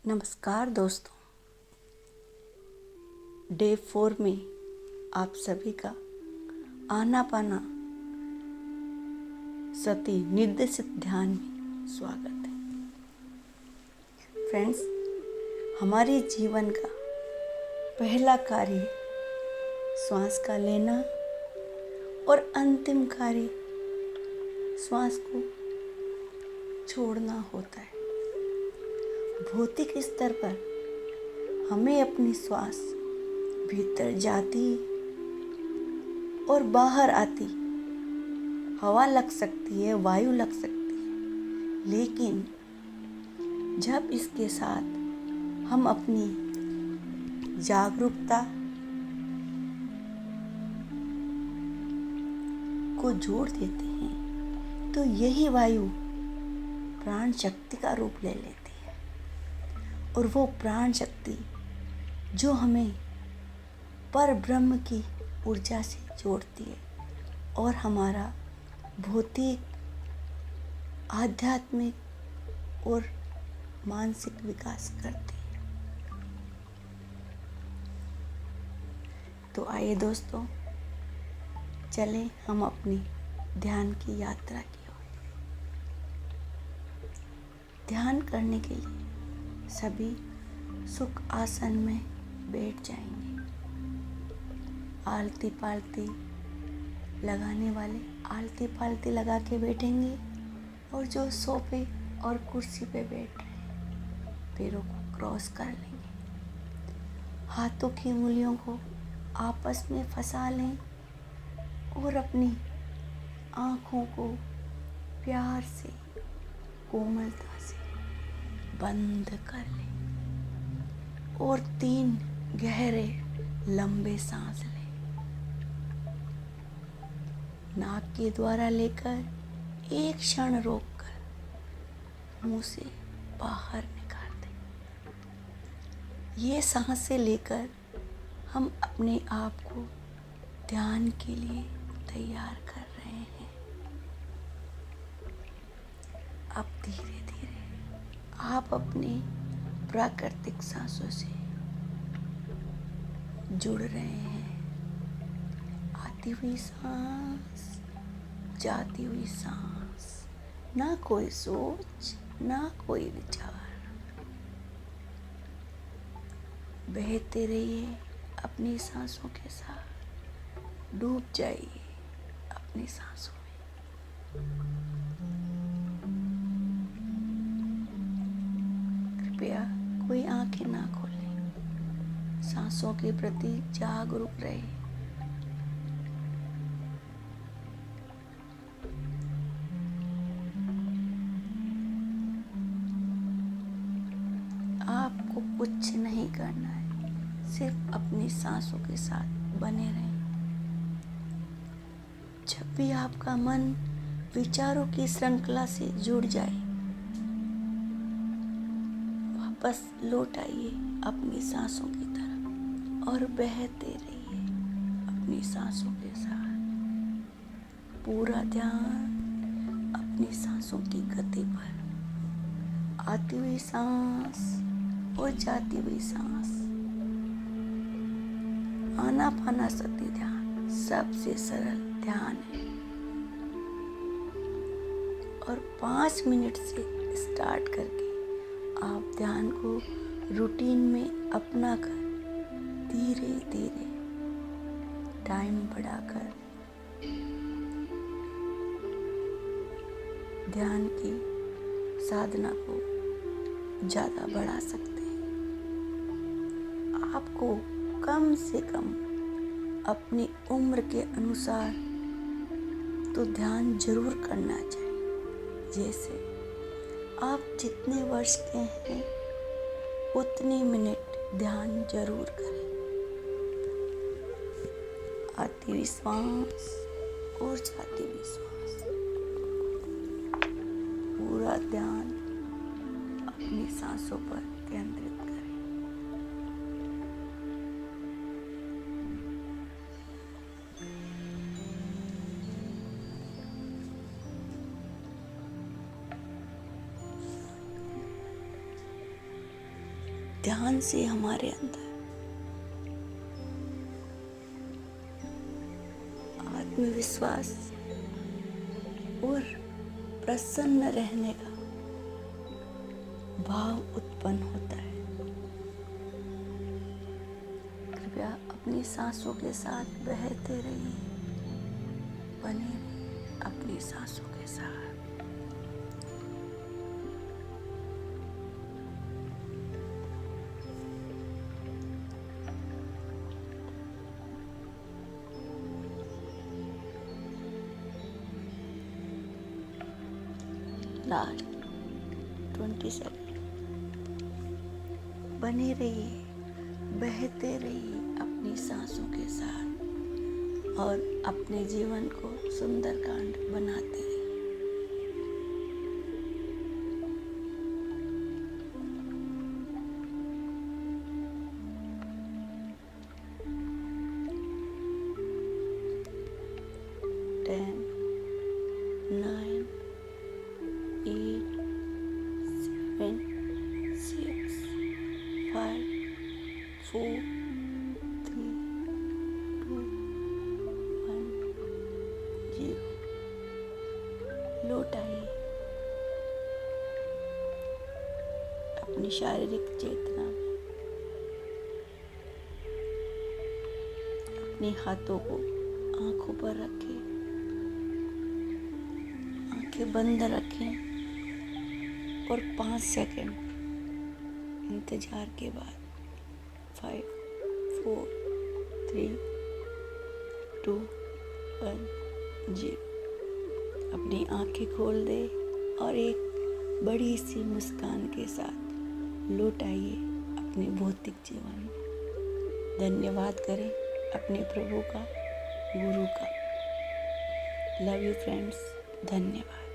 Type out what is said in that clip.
नमस्कार दोस्तों, डे 4 में आप सभी का आनापाना सती निर्देशित ध्यान में स्वागत है। फ्रेंड्स, हमारे जीवन का पहला कार्य श्वास का लेना और अंतिम कार्य श्वास को छोड़ना होता है। भौतिक स्तर पर हमें अपनी श्वास भीतर जाती और बाहर आती हवा लग सकती है, वायु लग सकती है, लेकिन जब इसके साथ हम अपनी जागरूकता को जोड़ देते हैं तो यही वायु प्राण शक्ति का रूप ले लेती है। और वो प्राण शक्ति जो हमें पर ब्रह्म की ऊर्जा से जोड़ती है और हमारा भौतिक, आध्यात्मिक और मानसिक विकास करती है। तो आइए दोस्तों, चलें हम अपनी ध्यान की यात्रा की ओर। ध्यान करने के लिए सभी सुख आसन में बैठ जाएंगे। आलती पालती लगाने वाले आलती पालती लगा के बैठेंगे और जो सोफे और कुर्सी पे बैठ रहे हैं पैरों को क्रॉस कर लेंगे। हाथों की उंगलियों को आपस में फंसा लें और अपनी आँखों को प्यार से, कोमलता से बंद कर लें और 3 गहरे लंबे सांस लें। नाक के द्वारा लेकर एक क्षण रोककर मुंह से बाहर निकाल दें। ये सांसें लेकर हम अपने आप को ध्यान के लिए तैयार कर रहे हैं। अब धीरे धीरे आप अपने प्राकृतिक सांसों से जुड़ रहे हैं। आती हुई सांस, जाती हुई सांस, ना कोई सोच, ना कोई विचार। बहते रहिए अपनी सांसों के साथ, डूब जाइए अपनी सांसों में। कृपया कोई आंखें ना खोलें, सांसों के प्रति जागरूक रहे। आपको कुछ नहीं करना है, सिर्फ अपनी सांसों के साथ बने रहें। जब भी आपका मन विचारों की श्रृंखला से जुड़ जाए, बस लौट आइए अपनी सांसों की तरफ और बहते रहिए अपनी सांसों के साथ। पूरा ध्यान अपनी सांसों की गति पर। आती हुई सांस और जाती हुई सांस। आनापाना सती ध्यान सबसे सरल ध्यान है और 5 मिनट से स्टार्ट करके आप ध्यान को रूटीन में अपना कर धीरे धीरे टाइम बढ़ाकर ध्यान की साधना को ज़्यादा बढ़ा सकते हैं। आपको कम से कम अपनी उम्र के अनुसार तो ध्यान जरूर करना चाहिए। जैसे आप जितने वर्ष के हैं उतने मिनट ध्यान जरूर करें। आती हुई सांस और जाती हुई सांस। पूरा ध्यान अपनी सांसों पर केंद्रित करें। ध्यान से हमारे अंदर आत्मविश्वास और प्रसन्न रहने का भाव उत्पन्न होता है। कृपया अपनी सांसों के साथ बहते रहिए, बने रहिए अपनी सांसों के साथ। Last 20 second. बने रहिए, बहते रहिए अपनी सांसों के साथ और अपने जीवन को सुंदरकांड बनाते रहिए। टेन, 9, 8, 7, 6, 5, 4, 3, 2, 1, 0। लौट आइए अपनी शारीरिक चेतना में। अपने हाथों को आंखों पर रखें, आंखें बंद रखें और 5 सेकंड इंतजार के बाद 5, 4, 3, 2, 1, 0 अपनी आंखें खोल दे और एक बड़ी सी मुस्कान के साथ लौट आइए अपने भौतिक जीवन में। धन्यवाद करें अपने प्रभु का, गुरु का। लव यू फ्रेंड्स, धन्यवाद।